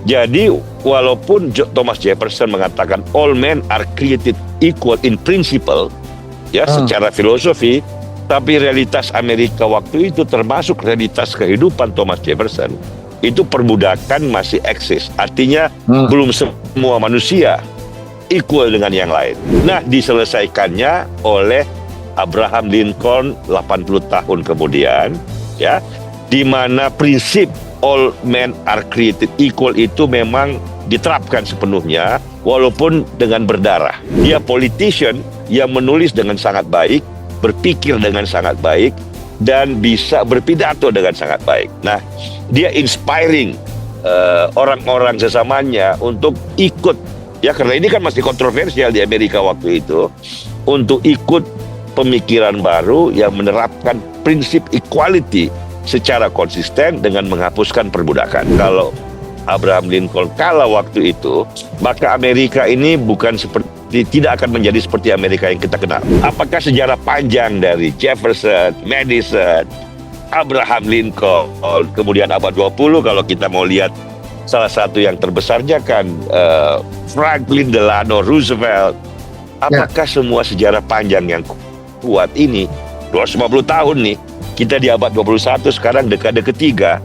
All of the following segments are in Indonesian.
Jadi walaupun Thomas Jefferson mengatakan all men are created equal in principle, ya secara filosofi, tapi realitas Amerika waktu itu termasuk realitas kehidupan Thomas Jefferson, itu perbudakan masih eksis. Artinya belum semua manusia equal dengan yang lain. Nah, diselesaikannya oleh Abraham Lincoln 80 tahun kemudian, ya, di mana prinsip all men are created equal itu memang diterapkan sepenuhnya walaupun dengan berdarah. Dia politician yang menulis dengan sangat baik, berpikir dengan sangat baik, dan bisa berpidato dengan sangat baik. Nah, dia inspiring orang-orang sesamanya untuk ikut, ya karena ini kan masih kontroversial di Amerika waktu itu, untuk ikut pemikiran baru yang menerapkan prinsip equality secara konsisten dengan menghapuskan perbudakan. Kalau Abraham Lincoln kalah waktu itu, maka Amerika ini tidak akan menjadi seperti Amerika yang kita kenal. Apakah sejarah panjang dari Jefferson, Madison, Abraham Lincoln, kemudian abad 20 kalau kita mau lihat salah satu yang terbesarnya kan Franklin Delano Roosevelt. Apakah semua sejarah panjang yang kuat ini 250 tahun nih, kita di abad 21 sekarang dekade ketiga,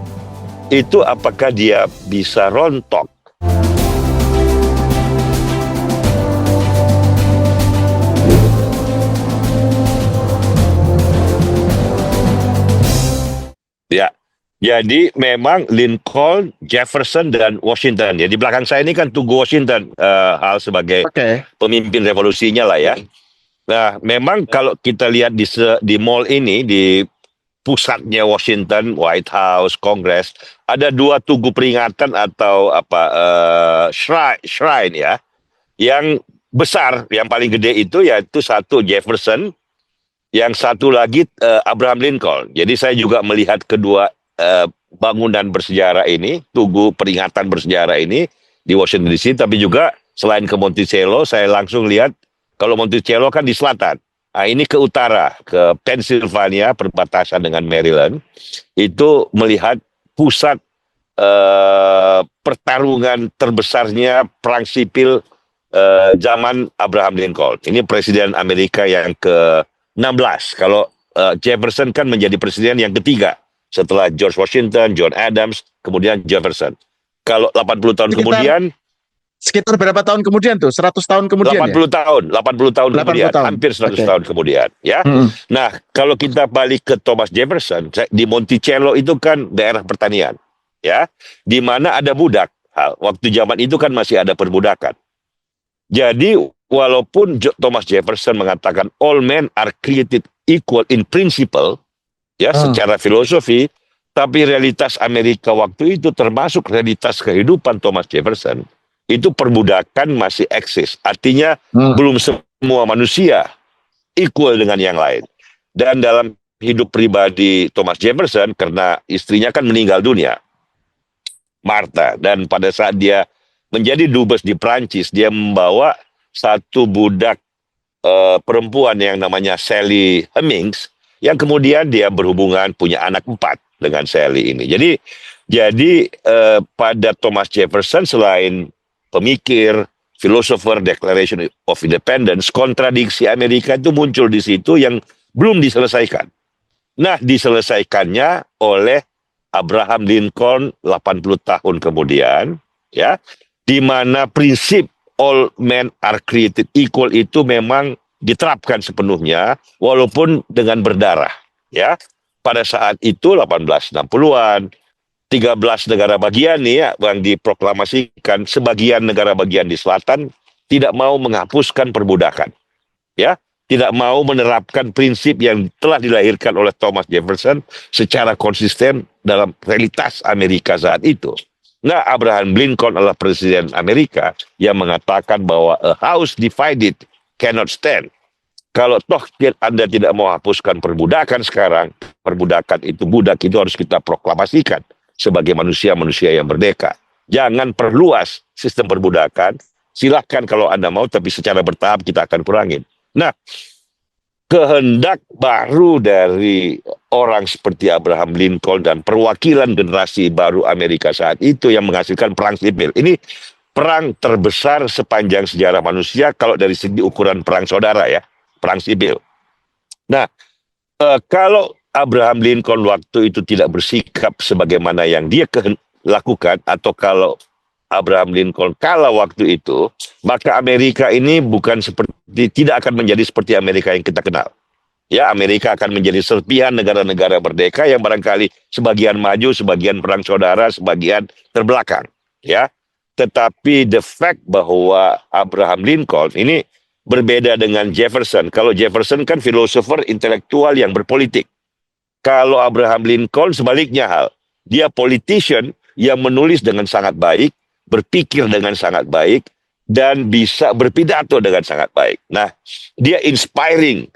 itu apakah dia bisa rontok? Ya, jadi memang Lincoln, Jefferson, dan Washington. Ya, di belakang saya ini kan Tugu Washington, hal sebagai pemimpin revolusinya lah ya. Nah, memang kalau kita lihat di mall ini, di pusatnya Washington, White House, Kongres, ada dua tugu peringatan atau shrine ya, yang besar, yang paling gede itu yaitu satu Jefferson, yang satu lagi Abraham Lincoln. Jadi saya juga melihat kedua bangunan bersejarah ini, tugu peringatan bersejarah ini di Washington DC, tapi juga selain ke Monticello, saya langsung lihat kalau Monticello kan di selatan. Nah, ini ke utara, ke Pennsylvania, perbatasan dengan Maryland, itu melihat pusat pertarungan terbesarnya perang sipil zaman Abraham Lincoln. Ini presiden Amerika yang ke-16. Kalau Jefferson kan menjadi presiden yang ketiga, setelah George Washington, John Adams, kemudian Jefferson. Kalau 80 tahun kemudian, sekitar berapa tahun kemudian tuh? 100 tahun kemudian 80 tahun kemudian, hampir 100 tahun kemudian, ya. Nah, kalau kita balik ke Thomas Jefferson, di Monticello itu kan daerah pertanian, ya, di mana ada budak. Waktu zaman itu kan masih ada perbudakan. Jadi, walaupun Thomas Jefferson mengatakan all men are created equal in principle, ya, secara filosofi, tapi realitas Amerika waktu itu termasuk realitas kehidupan Thomas Jefferson, itu perbudakan masih eksis. Artinya belum semua manusia equal dengan yang lain. Dan dalam hidup pribadi Thomas Jefferson, karena istrinya kan meninggal dunia, Martha, dan pada saat dia menjadi dubes di Prancis, dia membawa satu budak perempuan yang namanya Sally Hemings, yang kemudian dia berhubungan, punya anak 4 dengan Sally ini. Jadi pada Thomas Jefferson, selain pemikir, filosofer, Declaration of Independence, kontradiksi Amerika itu muncul di situ yang belum diselesaikan. Nah, diselesaikannya oleh Abraham Lincoln 80 tahun kemudian, ya, di mana prinsip all men are created equal itu memang diterapkan sepenuhnya walaupun dengan berdarah, ya. Pada saat itu 1860-an, 13 negara bagian nih ya, yang diproklamasikan, sebagian negara bagian di selatan tidak mau menghapuskan perbudakan, ya, tidak mau menerapkan prinsip yang telah dilahirkan oleh Thomas Jefferson secara konsisten dalam realitas Amerika saat itu. Nah, Abraham Lincoln adalah presiden Amerika yang mengatakan bahwa a house divided cannot stand. Kalau toh Anda tidak mau hapuskan perbudakan sekarang, perbudakan itu, budak itu harus kita proklamasikan sebagai manusia-manusia yang merdeka. Jangan perluas sistem perbudakan. Silahkan kalau Anda mau, tapi secara bertahap kita akan kurangin. Nah, kehendak baru dari orang seperti Abraham Lincoln dan perwakilan generasi baru Amerika saat itu yang menghasilkan perang sipil. Ini perang terbesar sepanjang sejarah manusia kalau dari segi ukuran perang saudara ya, perang sipil. Nah, kalau Abraham Lincoln waktu itu tidak bersikap sebagaimana yang dia lakukan, atau kalau Abraham Lincoln kalah waktu itu, maka Amerika ini tidak akan menjadi seperti Amerika yang kita kenal. Ya, Amerika akan menjadi serpihan negara-negara merdeka yang barangkali sebagian maju, sebagian perang saudara, sebagian terbelakang. Ya, tetapi the fact bahwa Abraham Lincoln ini berbeda dengan Jefferson. Kalau Jefferson kan filosofer intelektual yang berpolitik. Kalau Abraham Lincoln sebaliknya hal. Dia politician yang menulis dengan sangat baik, berpikir dengan sangat baik, dan bisa berpidato dengan sangat baik. Nah, dia inspiring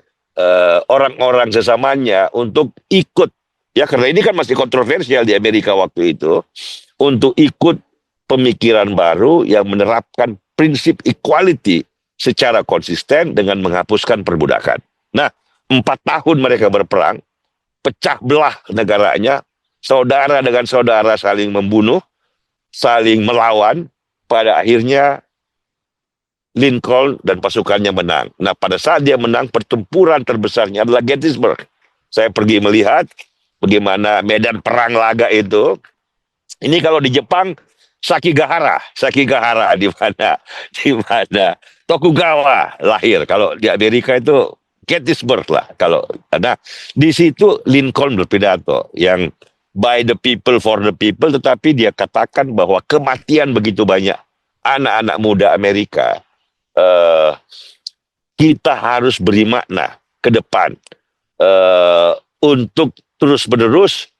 orang-orang sesamanya untuk ikut. Ya, karena ini kan masih kontroversial di Amerika waktu itu. Untuk ikut pemikiran baru yang menerapkan prinsip equality secara konsisten dengan menghapuskan perbudakan. Nah, 4 tahun mereka berperang, pecah belah negaranya, saudara dengan saudara saling membunuh, saling melawan, pada akhirnya Lincoln dan pasukannya menang. Nah, pada saat dia menang, pertempuran terbesarnya adalah Gettysburg. Saya pergi melihat bagaimana medan perang laga itu. Ini kalau di Jepang Sakigahara di mana Tokugawa lahir. Kalau di Amerika itu Gettysburg lah. Nah, di situ Lincoln berpidato yang by the people for the people, tetapi dia katakan bahwa kematian begitu banyak anak-anak muda Amerika, kita harus beri makna ke depan untuk terus-menerus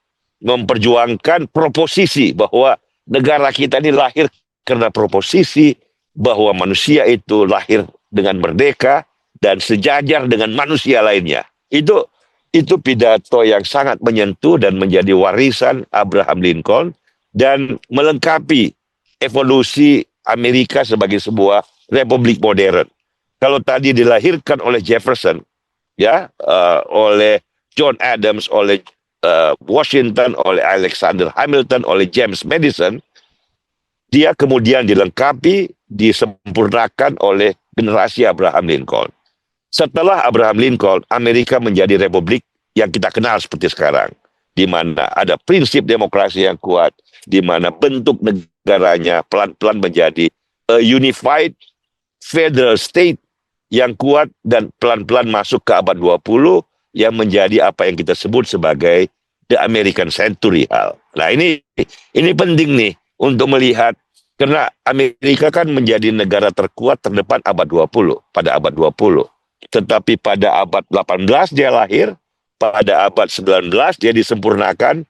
memperjuangkan proposisi bahwa negara kita ini lahir karena proposisi bahwa manusia itu lahir dengan merdeka dan sejajar dengan manusia lainnya. Itu pidato yang sangat menyentuh dan menjadi warisan Abraham Lincoln dan melengkapi evolusi Amerika sebagai sebuah republik modern. Kalau tadi dilahirkan oleh Jefferson, ya, oleh John Adams, oleh Washington, oleh Alexander Hamilton, oleh James Madison, dia kemudian dilengkapi, disempurnakan oleh generasi Abraham Lincoln. Setelah Abraham Lincoln, Amerika menjadi republik yang kita kenal seperti sekarang, di mana ada prinsip demokrasi yang kuat, di mana bentuk negaranya pelan-pelan menjadi a unified federal state yang kuat dan pelan-pelan masuk ke abad 20 yang menjadi apa yang kita sebut sebagai the American Century hal. Nah, ini penting nih untuk melihat, karena Amerika kan menjadi negara terkuat terdepan pada abad 20. Tetapi pada abad 18 dia lahir, pada abad 19 dia disempurnakan,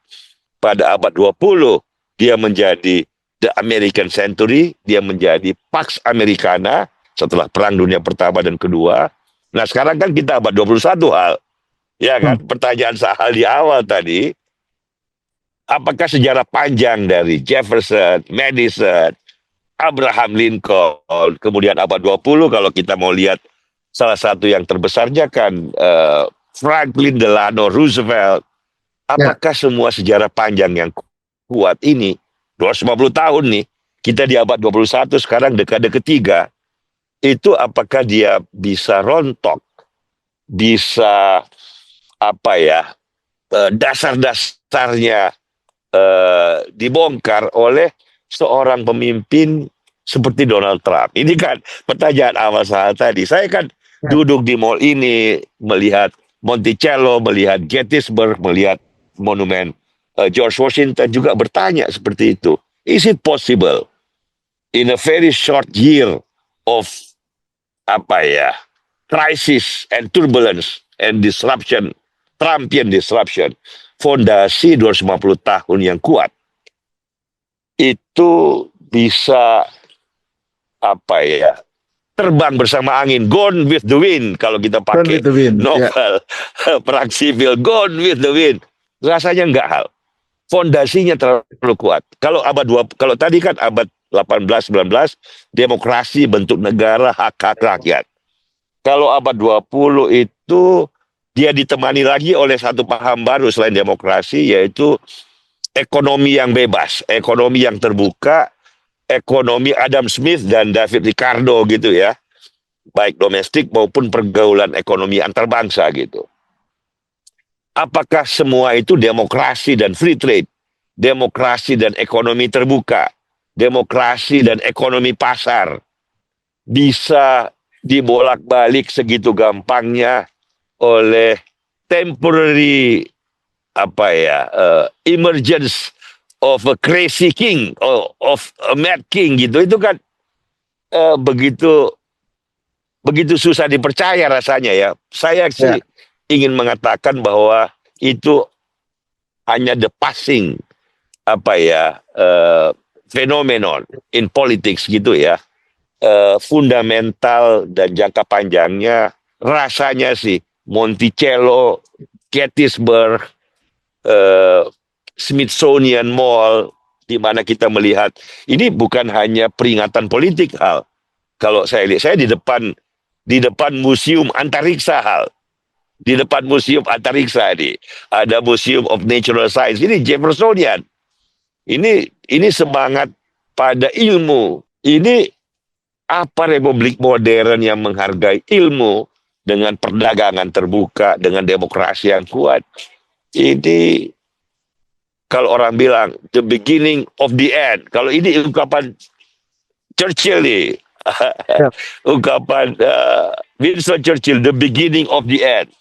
pada abad 20 dia menjadi the American Century, dia menjadi Pax Americana setelah Perang Dunia Pertama dan Kedua. Nah, sekarang kan kita abad 21 hal. Ya kan, pertanyaan Sahal di awal tadi, apakah sejarah panjang dari Jefferson, Madison, Abraham Lincoln, kemudian abad 20 kalau kita mau lihat salah satu yang terbesarnya kan Franklin Delano Roosevelt, apakah semua sejarah panjang yang kuat ini, 250 tahun nih, kita di abad 21 sekarang dekade ketiga, itu apakah dia bisa rontok, bisa dasar-dasarnya dibongkar oleh seorang pemimpin seperti Donald Trump. Ini kan pertanyaan awal saya tadi. Saya kan duduk di mall ini, melihat Monticello, melihat Gettysburg, melihat monumen George Washington, juga bertanya seperti itu. Is it possible in a very short year of crisis and turbulence and disruption, Trumpian disruption, fondasi 250 tahun yang kuat itu bisa terbang bersama angin, gone with the wind kalau kita pakai novel perang sipil, gone with the wind. Rasanya enggak hal. Fondasinya terlalu kuat. Kalau kalau tadi kan abad 18 19 demokrasi, bentuk negara, hak-hak rakyat. Kalau abad 20 itu dia ditemani lagi oleh satu paham baru selain demokrasi, yaitu ekonomi yang bebas, ekonomi yang terbuka, ekonomi Adam Smith dan David Ricardo gitu ya, baik domestik maupun pergaulan ekonomi antar bangsa gitu. Apakah semua itu demokrasi dan free trade, demokrasi dan ekonomi terbuka, demokrasi dan ekonomi pasar bisa dibolak-balik segitu gampangnya oleh temporary emergence of a crazy king, of a mad king gitu? Itu kan begitu susah dipercaya rasanya ya. Saya sih ingin mengatakan bahwa itu hanya the passing phenomenon in politics gitu ya. Fundamental dan jangka panjangnya rasanya sih Monticello, Gettysburg, Smithsonian Mall, di mana kita melihat ini bukan hanya peringatan politik hal. Kalau saya lihat, saya di depan museum antariksa hal. Di depan museum antariksa ini ada Museum of Natural Science. Ini Jeffersonian. Ini semangat pada ilmu. Ini apa republik modern yang menghargai ilmu dengan perdagangan terbuka, dengan demokrasi yang kuat. Ini kalau orang bilang the beginning of the end. Kalau ini ungkapan Churchill nih. Ungkapan Winston Churchill, the beginning of the end.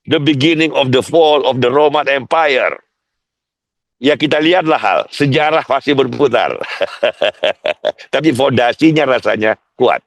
The beginning of the fall of the Roman Empire. Ya kita lihatlah hal, sejarah masih berputar. Tapi fondasinya rasanya kuat.